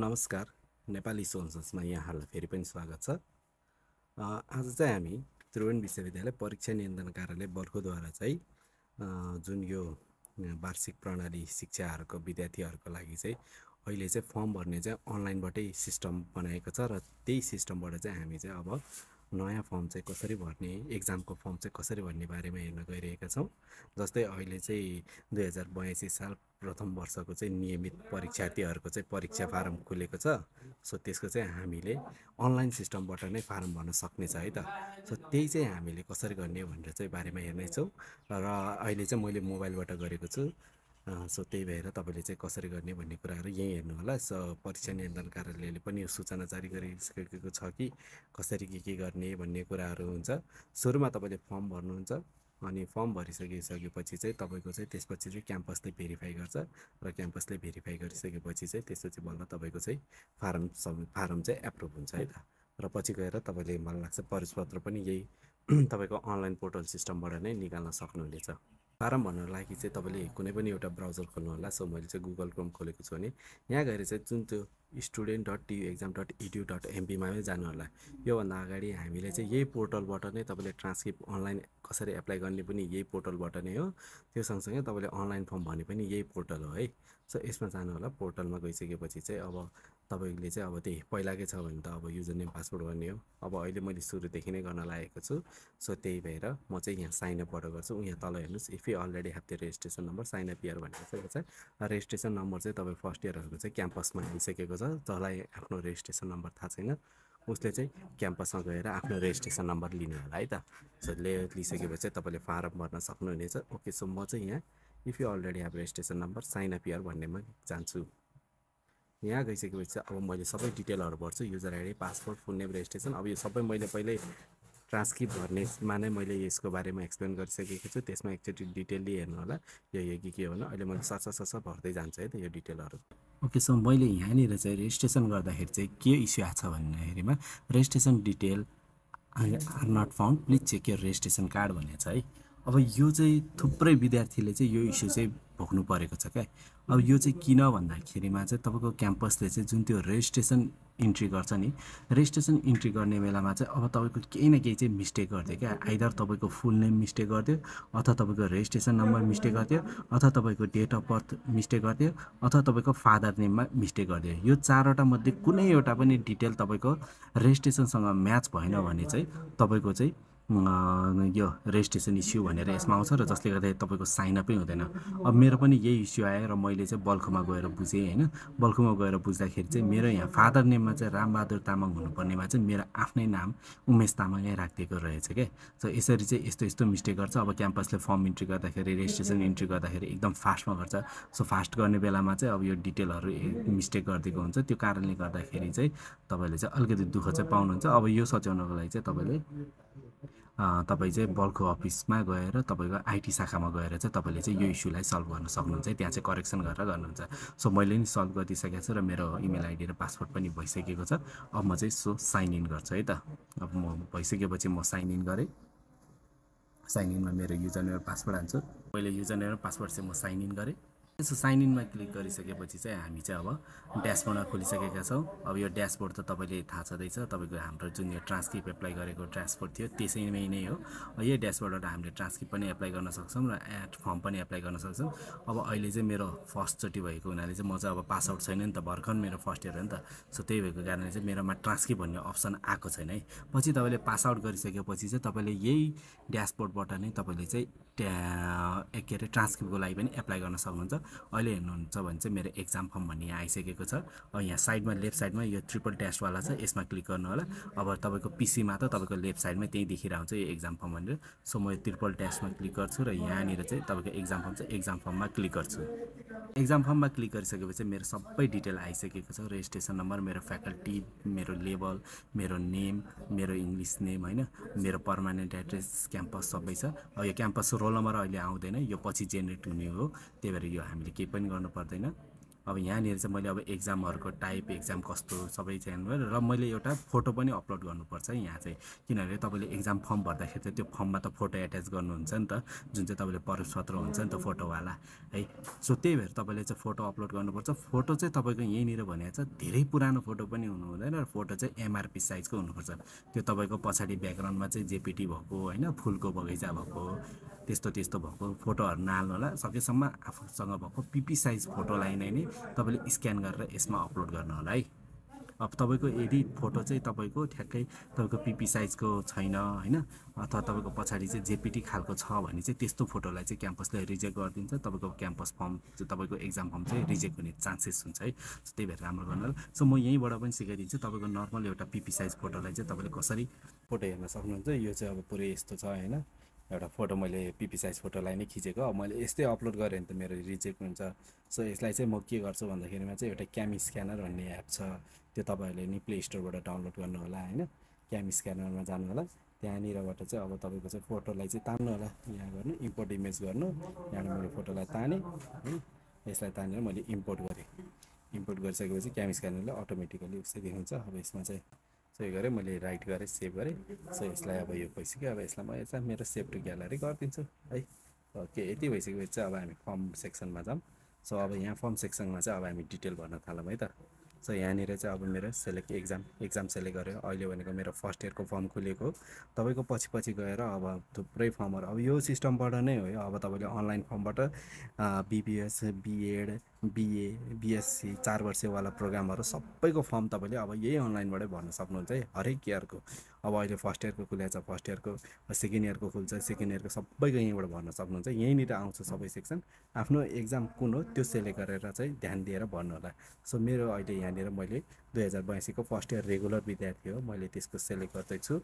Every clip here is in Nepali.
नमस्कार। नेपाली सोन्समा यहाँहरूलाई फेरि पनि स्वागत छ। आज चाहिँ हामी त्रिभुवन विश्वविद्यालय परीक्षा नियन्त्रण कार्यालय बर्खुद्वारा चाहिँ जुन यो वार्षिक प्रणाली शिक्षाहरूको विद्यार्थीहरूको लागि चाहिँ अहिले चाहिँ फर्म भर्ने चाहिँ अनलाइनबाटै सिस्टम बनाएको छ र त्यही सिस्टमबाट चाहिँ हामी चाहिँ अब नयाँ फर्म चाहिँ कसरी भर्ने, एक्जामको फर्म चाहिँ कसरी भर्ने बारेमा हेर्न गइरहेका छौँ। जस्तै अहिले चाहिँ 2082 साल प्रथम वर्षको चाहिँ नियमित परीक्षार्थीहरूको चाहिँ परीक्षा फारम खुलेको छ। सो त्यसको चाहिँ हामीले अनलाइन सिस्टमबाट नै फारम भर्न सक्ने छ है त। सो त्यही चाहिँ हामीले कसरी गर्ने भनेर चाहिँ बारेमा हेर्नेछौँ र अहिले चाहिँ मैले मोबाइलबाट गरेको छु। सो त्यही भएर तपाईँले चाहिँ कसरी गर्ने भन्ने कुराहरू यहीँ हेर्नु होला। सो परीक्षा नियन्त्रण कार्यालयले पनि यो सूचना जारी गरिसकेको छ कि कसरी के गर्ने भन्ने कुराहरू हुन्छ। सुरुमा तपाईँले फर्म भर्नुहुन्छ अनि फर्म भरिसकेपछि चाहिँ तपाईँको चाहिँ त्यसपछि चाहिँ क्याम्पसले भेरिफाई गर्छ र क्याम्पसले भेरिफाई गरिसकेपछि चाहिँ त्यसपछि बल्ल तपाईँको चाहिँ फारम चाहिँ एप्रुभ हुन्छ है त। र पछि गएर तपाईँले मलाई लाग्छ परिचयपत्र पनि यही तपाईँको अनलाइन पोर्टल सिस्टमबाट नै निकाल्न सक्नुहुनेछ। फारम भर्नको लागि चाहिँ तपाईँले कुनै पनि एउटा ब्राउजर खोल्नु होला। सो मैले चाहिँ गुगल क्रोम खोलेको छु भने यहाँ गएर चाहिँ जुन त्यो student.tuexam.edu.mp मै जानु होला। योभन्दा अगाडि हामीले चाहिँ यही पोर्टलबाट नै तपाईँले ट्रान्सक्रिप्ट अनलाइन कसरी एप्लाई गर्ने पनि यही पोर्टलबाट नै हो। त्यो सँगसँगै तपाईँले अनलाइन फर्म भर्ने पनि यही पोर्टल हो है। सो यसमा जानु होला। पोर्टलमा गइसकेपछि चाहिँ अब तपाईँले चाहिँ अब त्यही पहिलाकै छ भने त अब युजर नेम पासवर्ड गर्ने हो। अब अहिले मैले सुरुदेखि नै गर्न लागेको छु। सो त्यही भएर म चाहिँ यहाँ साइन अपबाट गर्छु। यहाँ तल हेर्नुहोस्, if you already have the registration number sign up here भनेको छ। रेजिस्ट्रेसन नम्बर चाहिँ तपाईँ फर्स्ट इयरहरूको चाहिँ क्याम्पसमा आइसकेको छ। जसलाई आफ्नो रेजिस्ट्रेसन नम्बर थाहा छैन उसले चाहिँ क्याम्पसमा गएर आफ्नो रेजिस्ट्रेसन नम्बर लिनु होला है त। सो लिइसकेपछि चाहिँ तपाईँले फारम भर्न सक्नुहुनेछ। ओके, सो म चाहिँ यहाँ if you already have registration number sign up here भन्नेमा जान्छु। यहाँ गइसकेपछि चाहिँ अब मैले सबै डिटेलहरू भर्छु, user ID, passport, full name, registration. अब यो सबै मैले पहिल्यै ट्रान्सक्रिप्ट भर्नेमा नै मैले यसको बारेमा एक्सप्लेन गरिसकेको छु। त्यसमा एकचोटि डिटेलली हेर्नु होला। यो के हो न, अहिले मैले ससा भर्दै जान्छु है त यो डिटेलहरू। ओके, सो मैले यहाँनिर चाहिँ रेजिस्ट्रेसन गर्दाखेरि चाहिँ के इस्यु आएको छ भन्दाखेरिमा registration detail are not found, please check your registration card भनेको छ है। अब यो चाहिँ थुप्रै विद्यार्थीले चाहिँ यो इस्यु चाहिँ भोग्नु परेको छ क्या। अब यो चाहिँ किन भन्दाखेरिमा चाहिँ तपाईँको क्याम्पसले चाहिँ जुन त्यो रेजिस्ट्रेसन इन्ट्री गर्छ नि, रेजिस्ट्रेसन इन्ट्री गर्ने बेलामा चाहिँ अब तपाईँको केही न केही चाहिँ मिस्टेक गरिदियो क्या। आइदर तपाईँको फुल नेम मिस्टेक गरिदियो, अथवा तपाईँको रेजिस्ट्रेसन नम्बर मिस्टेक गरिदियो, अथवा तपाईँको डेट अफ बर्थ मिस्टेक गरिदियो, अथवा तपाईँको फादर नेममा मिस्टेक गरिदियो। यो चारवटा मध्ये कुनै एउटा पनि डिटेल तपाईँको रेजिस्ट्रेसनसँग म्याच भएन भने चाहिँ तपाईँको चाहिँ यो रेजिस्ट्रेसन इस्यु भनेर यसमा आउँछ र जसले गर्दाखेरि तपाईँको साइनअपै हुँदैन। अब मेरो पनि यही इस्यु आयो र मैले चाहिँ बल्खुमा गएर बुझेँ होइन। बल्खुमा गएर बुझ्दाखेरि चाहिँ मेरो यहाँ फादर नेममा चाहिँ रामबहादुर तामाङ हुनुपर्नेमा चाहिँ मेरो आफ्नै नाम उमेश तामाङै राखिदिएको रहेछ क्या। सो यसरी चाहिँ यस्तो मिस्टेक गर्छ। अब क्याम्पसले फर्म इन्ट्री गर्दाखेरि, रेजिस्ट्रेसन इन्ट्री गर्दाखेरि एकदम फास्टमा गर्छ। सो फास्ट गर्ने बेलामा चाहिँ अब यो डिटेलहरू मिस्टेक गरिदिएको हुन्छ। त्यो कारणले गर्दाखेरि चाहिँ तपाईँले चाहिँ अलिकति दुःख चाहिँ पाउनुहुन्छ। अब यो सच्याउनको लागि चाहिँ तपाईँ चाहिँ बल्खु अफिसमा गएर तपाईँको आइटी शाखामा गएर चाहिँ तपाईँले चाहिँ यो इस्युलाई सल्भ गर्न सक्नुहुन्छ। त्यहाँ चाहिँ करेक्सन गरेर गर्नुहुन्छ। सो मैले नि सल्भ गरिदिइसकेको छु र मेरो इमेल आइडी र पासवर्ड पनि भइसकेको छ। अब म चाहिँ साइन इन गर्छु है त। अब म भइसकेपछि म साइन इन गरेँ। साइन इनमा मेरो युजर नेम र पासवर्ड हाल्छु। मैले युजर नेम र पासवर्ड चाहिँ म साइन इन गरेँ। यसो साइन इनमा क्लिक गरिसकेपछि चाहिँ हामी चाहिँ अब ड्यासबोर्डमा खोलिसकेका छौँ। अब यो ड्यासबोर्ड त तपाईँले थाहा छँदैछ, तपाईँको हाम्रो जुन यो ट्रान्सक्रिप्ट एप्लाई गरेको ड्यासबोर्ड थियो त्यसैमै नै हो। यही ड्यासबोर्डबाट हामीले ट्रान्सक्रिप्ट पनि एप्लाई गर्न सक्छौँ र फर्म पनि एप्लाई गर्न सक्छौँ। अब अहिले चाहिँ मेरो फर्स्टचोटि भएको हुनाले चाहिँ म चाहिँ अब पास आउट छैन नि त, भर्खर मेरो फर्स्ट इयर हो नि त। सो त्यही भएको कारणले चाहिँ मेरोमा ट्रान्सक्रिप्ट भन्ने अप्सन आएको छैन है। पछि तपाईँले पास आउट गरिसकेपछि चाहिँ तपाईँले यही ड्यासबोर्डबाट नै तपाईँले चाहिँ के अरे ट्रान्सक्रिप्टको लागि पनि एप्लाई गर्न सक्नुहुन्छ। अहिले हेर्नुहुन्छ भने चाहिँ मेरो एक्जाम फर्म भन्ने यहाँ आइसकेको छ। अब यहाँ साइडमा लेफ्ट साइडमा यो ट्रिपल ड्यासवाला छ, यसमा क्लिक गर्नु होला। अब तपाईँको पिसीमा त तपाईँको लेफ्ट साइडमै त्यही देखिरहेको हुन्छ यो एक्जाम फर्म भनेर। सो म यो ट्रिपल ड्यासमा क्लिक गर्छु र यहाँनिर चाहिँ तपाईँको एक्जाम फर्म चाहिँ एक्जाम फर्ममा क्लिक गर्छु। एक्जाम फर्ममा क्लिक गरिसकेपछि मेरो सबै डिटेल आइसकेको छ। रेजिस्ट्रेसन नम्बर, मेरो फ्याकल्टी, मेरो लेभल, मेरो नेम, मेरो इङ्ग्लिस नेम होइन, मेरो पर्मानेन्ट एड्रेस, क्याम्पस सबै छ। अब यो क्याम्पस रोल नम्बर अहिले आउँदैन, यो पछि जेनेरेट हुने हो। त्यही भएर यो हामीले केही पनि गर्नु पर्दैन। अब यहाँनिर चाहिँ मैले अब एक्जामहरूको टाइप एक्जाम कस्तो सबै चाहिँ र मैले एउटा फोटो पनि अपलोड गर्नुपर्छ यहाँ चाहिँ किनभने तपाईँले एक्जाम फर्म भर्दाखेरि चाहिँ त्यो फर्ममा त फोटो एट्याच गर्नुहुन्छ नि त जुन चाहिँ तपाईँले प्रवेशपत्र हुन्छ नि त फोटोवाला है सो त्यही भएर तपाईँले चाहिँ फोटो अपलोड गर्नुपर्छ फोटो चाहिँ तपाईँको यहीँनिर भनेको छ धेरै पुरानो फोटो पनि हुनु हुँदैन र फोटो चाहिँ एमआरपी साइजको हुनुपर्छ त्यो तपाईँको पछाडि ब्याकग्राउन्डमा चाहिँ जेपिटी भएको होइन फुलको बगैँचा भएको त्यस्तो त्यस्तो भएको फोटोहरू नहाल्नु होला सकेसम्म आफूसँग भएको पिपी साइज फोटोलाई नै तपाईँले स्क्यान गरेर यसमा अपलोड गर्नु होला है अब तपाईँको यदि फोटो चाहिँ तपाईँको ठ्याक्कै तपाईँको पिपी साइजको छैन होइन अथवा तपाईँको पछाडि चाहिँ जेपिटी खालको छ भने चाहिँ त्यस्तो फोटोलाई चाहिँ क्याम्पसले रिजेक्ट गरिदिन्छ तपाईँको क्याम्पस फर्म चाहिँ तपाईँको एक्जाम फर्म चाहिँ रिजेक्ट हुने चान्सेस हुन्छ है सो त्यही भएर राम्रो गर्नु होला सो म यहीँबाट पनि सिकाइदिन्छु तपाईँको नर्मल एउटा पिपी साइज फोटोलाई चाहिँ तपाईँले कसरी फोटो हेर्न सक्नुहुन्छ यो चाहिँ अब पुरै यस्तो छ होइन एउटा फोटो मैले पिपी साइज फोटोलाई नै खिचेको अब मैले यस्तै अपलोड गरेँ भने त मेरो रिजेक्ट हुन्छ सो यसलाई चाहिँ म के गर्छु भन्दाखेरिमा चाहिँ एउटा क्यामी स्क्यानर भन्ने एप छ त्यो तपाईँहरूले नि प्ले स्टोरबाट डाउनलोड गर्नु होला होइन क्यामी स्क्यानरमा जानु होला त्यहाँनिरबाट चाहिँ अब तपाईँको चाहिँ फोटोलाई चाहिँ तान्नु होला यहाँ गर्नु इम्पोर्ट इमेज गर्नु यहाँबाट मैले फोटोलाई तानेँ है यसलाई तानेर मैले इम्पोर्ट गरेँ इम्पोर्ट गरिसकेपछि क्यामी स्क्यानरले अटोमेटिकली उसै देखाउँछ अब यसमा चाहिँ सही गरेँ मैले राइट गरेँ सेभ गरेँ सो यसलाई अब यो भइसक्यो अब यसलाई म यसलाई मेरो सेभ टु ग्यालरी गरिदिन्छु है ओके यति भइसकेपछि चाहिँ अब हामी फर्म सेक्सनमा जाऊँ सो अब यहाँ फर्म सेक्सनमा चाहिँ अब हामी डिटेल भर्न थालौँ है त सो यहाँनिर चाहिँ अब मेरो सेलेक्ट एक्जाम सेलेक्ट गरेर अहिले भनेको मेरो फर्स्ट इयरको फर्म खुलेको तपाईँको पछि पछि गएर अब थुप्रै फर्महरू अब यो सिस्टमबाट नै हो अब तपाईँले अनलाइन फर्मबाट बिबिएस बिएड बिए बिएससी 4 वर्षवाला प्रोग्रामहरू सबैको फर्म तपाईँले अब यही अनलाइनबाटै भर्न सक्नुहुन्छ है हरेक इयरको अब अहिले फर्स्ट इयरको खुलेको छ फर्स्ट इयरको सेकेन्ड इयरको खुल्छ सेकेन्ड इयरको सबैको यहीँबाट भर्न सक्नुहुन्छ यहीँनिर आउँछ सबै सेक्सन आफ्नो एक्जाम कुन हो त्यो सेलेक्ट गरेर चाहिँ ध्यान दिएर भर्नु होला सो मेरो अहिले यहाँनिर मैले 2082को फर्स्ट इयर रेगुलर विद्यार्थी हो मैले त्यसको सेलेक्ट गर्दैछु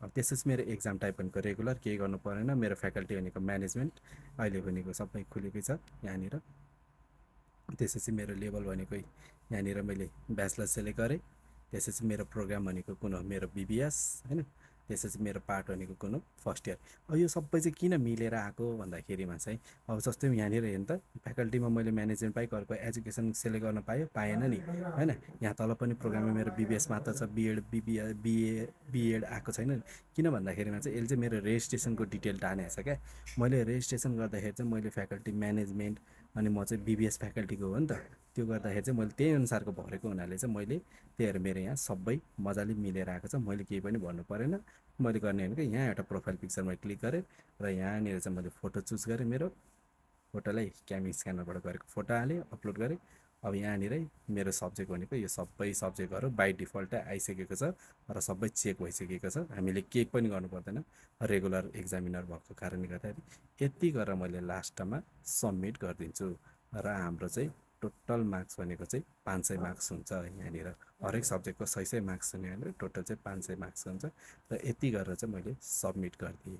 त्यसपछि मेरो एक्जाम टाइप भनेको रेगुलर केही गर्नु परेन मेरो फ्याकल्टी भनेको म्यानेजमेन्ट अहिले भनेको सबै खुलेकै छ यहाँनिर त्यसपछि मेरो लेभल भनेको यहाँनिर मैले ब्याचलर सेलेक्ट गरेँ त्यसपछि मेरो प्रोग्राम भनेको कुन हो मेरो बिबिएस होइन त्यसपछि मेरो पार्ट भनेको कुन हो फर्स्ट इयर अब यो सबै चाहिँ किन मिलेर आएको भन्दाखेरिमा चाहिँ अब जस्तै यहाँनिर हेर्नु त फ्याकल्टीमा मैले म्यानेजमेन्ट पाएँ घरको एजुकेसन सेलेक्ट गर्न पाएन नि होइन यहाँ तल पनि प्रोग्राममा मेरो बिबिएस मात्र छ बिएड बिएड आएको छैन किन भन्दाखेरिमा चाहिँ यसले चाहिँ मेरो रेजिस्ट्रेसनको डिटेल टानेको छ क्या मैले रेजिस्ट्रेसन गर्दाखेरि चाहिँ मैले फ्याकल्टी म्यानेजमेन्ट अनि म चाहिँ बिबिएस फ्याकल्टीको हो नि त त्यो गर्दाखेरि चाहिँ मैले त्यही अनुसारको भरेको हुनाले चाहिँ मैले त्यही भएर मेरो यहाँ सबै मजाले मिलेर आएको छ मैले केही पनि भन्नु परेन मैले गर्ने भनेको यहाँ एउटा प्रोफाइल पिक्चरमा क्लिक गरेँ र यहाँनिर चाहिँ मैले फोटो चुज गरेँ मेरो फोटोलाई क्यामी स्क्यानरबाट गरेको फोटो हालेँ अपलोड गरेँ अब यहाँनिरै मेरो सब्जेक्ट भनेको यो सबै सब्जेक्टहरू बाई डिफल्टै आइसकेको छ र सबै चेक भइसकेको छ हामीले केही पनि गर्नु पर्दैन रेगुलर एक्जामिनर भएको कारणले गर्दाखेरि यति गरेर मैले लास्टमा सबमिट गरिदिन्छु र हाम्रो चाहिँ टोटल मार्क्स भनेको चाहिँ 500 मार्क्स हुन्छ यहाँनिर हरेक सब्जेक्टको 600 मार्क्स हुने होइन टोटल चाहिँ 500 मार्क्स हुन्छ र यति गरेर चाहिँ मैले सबमिट गरिदिएँ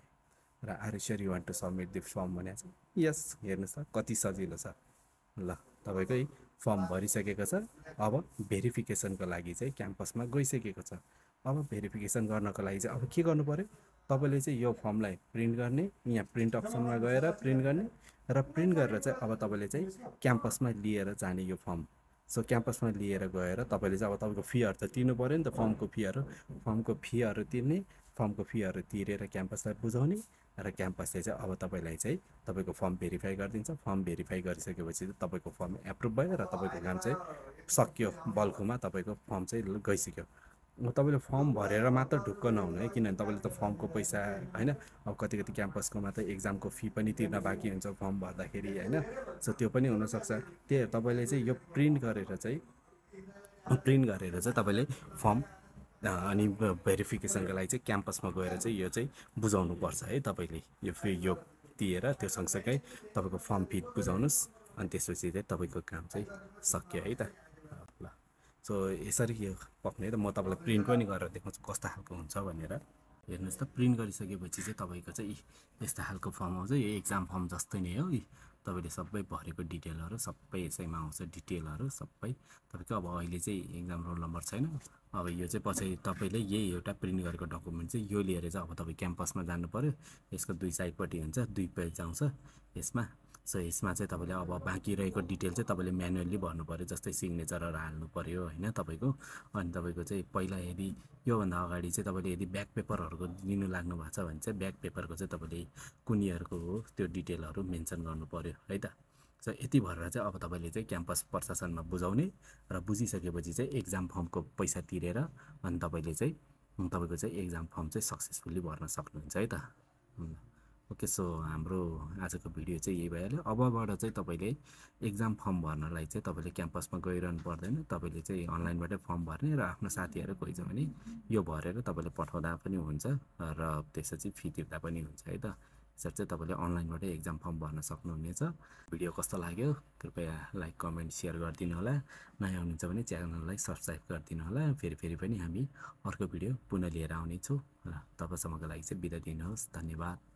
र are you sure you want to submit the form भनेको छ यस हेर्नुहोस् त कति सजिलो छ ल तपाईँकै फर्म भरिसकेको छ अब भेरिफिकेसनको लागि चाहिँ क्याम्पसमा गइसकेको छ अब भेरिफिकेसन गर्नको लागि चाहिँ अब के गर्नु पर्यो तपाईँले चाहिँ यो फर्मलाई प्रिन्ट गर्ने यहाँ प्रिन्ट अप्सनमा गएर प्रिन्ट गर्ने र प्रिन्ट गरेर चाहिँ अब तपाईँले चाहिँ क्याम्पसमा लिएर जाने यो फर्म सो क्याम्पसमा लिएर गएर तपाईँले चाहिँ अब तपाईँको फीहरू त तिर्नु पऱ्यो नि त फर्मको फीहरू तिर्ने फर्मको फीहरू तिरेर क्याम्पसलाई बुझाउने र क्याम्पसले चाहिँ अब तपाईँलाई चाहिँ तपाईँको फर्म भेरिफाई गरिदिन्छ फर्म भेरिफाई गरिसकेपछि तपाईँको फर्म एप्रुभ भयो र तपाईँको काम चाहिँ सक्यो बल्खुमा तपाईँको फर्म चाहिँ गइसक्यो तपाईँले फर्म भरेर मात्र ढुक्क नहुनु है किनभने तपाईँले त फर्मको पैसा होइन अब कति कति क्याम्पसकोमा त एक्जामको फी पनि तिर्न बाँकी हुन्छ फर्म भर्दाखेरि होइन सो त्यो पनि हुनसक्छ त्यही तपाईँले चाहिँ यो प्रिन्ट गरेर चाहिँ तपाईँले फर्म अनि भेरिफिकेसनको लागि चाहिँ क्याम्पसमा गएर चाहिँ यो चाहिँ बुझाउनुपर्छ है तपाईँले यो फी यो दिएर त्यो सँगसँगै तपाईँको फर्म फी बुझाउनुहोस् अनि त्यसपछि चाहिँ तपाईँको काम चाहिँ सक्यो है त ल सो यसरी यो पक्ने त म तपाईँलाई प्रिन्ट पनि गरेर देखाउँछु कस्तो खालको हुन्छ भनेर हेर्नुहोस् त प्रिन्ट गरिसकेपछि चाहिँ तपाईँको चाहिँ यस्तो खालको फर्म आउँछ यो एक्जाम फर्म जस्तै नै हो तपाईँले सबै भरेको डिटेलहरू सबै यसैमा आउँछ डिटेलहरू सबै तपाईँको अब अहिले चाहिँ एक्जाम रोल नम्बर छैन अब यो चाहिँ पछि तपाईँले यही एउटा प्रिन्ट गरेको डकुमेन्ट चाहिँ यो लिएर चाहिँ अब तपाईँ क्याम्पसमा जानु पऱ्यो यसको दुई साइडपट्टि हुन्छ 2 पेज आउँछ यसमा सो यसमा चाहिँ तपाईँले अब बाँकी रहेको डिटेल चाहिँ तपाईँले म्यानुअली भर्नु पऱ्यो, जस्तै सिग्नेचरहरू हाल्नु पऱ्यो होइन तपाईँको। अनि तपाईँको चाहिँ पहिला यदि योभन्दा अगाडि चाहिँ तपाईँले यदि ब्याक पेपरहरूको लिनु लाग्नु भएको छ भने चाहिँ ब्याक पेपरको चाहिँ तपाईँले कुन इयरको हो त्यो डिटेलहरू मेन्सन गर्नु पऱ्यो है त। सो यति भएर चाहिँ अब तपाईँले चाहिँ क्याम्पस प्रशासनमा बुझाउने र बुझिसकेपछि चाहिँ एक्जाम फर्मको पैसा तिरेर अनि तपाईँले चाहिँ तपाईँको चाहिँ एक्जाम फर्म चाहिँ सक्सेसफुल्ली भर्न सक्नुहुन्छ है त। ओके, सो हाम्रो आजको भिडियो चाहिँ यही भइहाल्यो। अबबाट चाहिँ तपाईँले एक्जाम फर्म भर्नलाई चाहिँ तपाईँले क्याम्पसमा गइरहनु पर्दैन, तपाईँले चाहिँ अनलाइनबाटै फर्म भर्ने र आफ्नो साथीहरू कोही छ भने यो भरेर तपाईँले पठाउँदा पनि हुन्छ र त्यसपछि फी तिर्दा पनि हुन्छ है त। यसरी चाहिँ तपाईँले अनलाइनबाटै एक्जाम फर्म भर्न सक्नुहुनेछ। भिडियो कस्तो लाग्यो कृपया लाइक कमेन्ट सेयर गरिदिनु होला। नयाँ हुनुहुन्छ भने च्यानललाई सब्सक्राइब गरिदिनु होला। फेरि पनि हामी अर्को भिडियो पुनः लिएर आउनेछौँ र तबसम्मको लागि चाहिँ बिदा दिनुहोस्। धन्यवाद।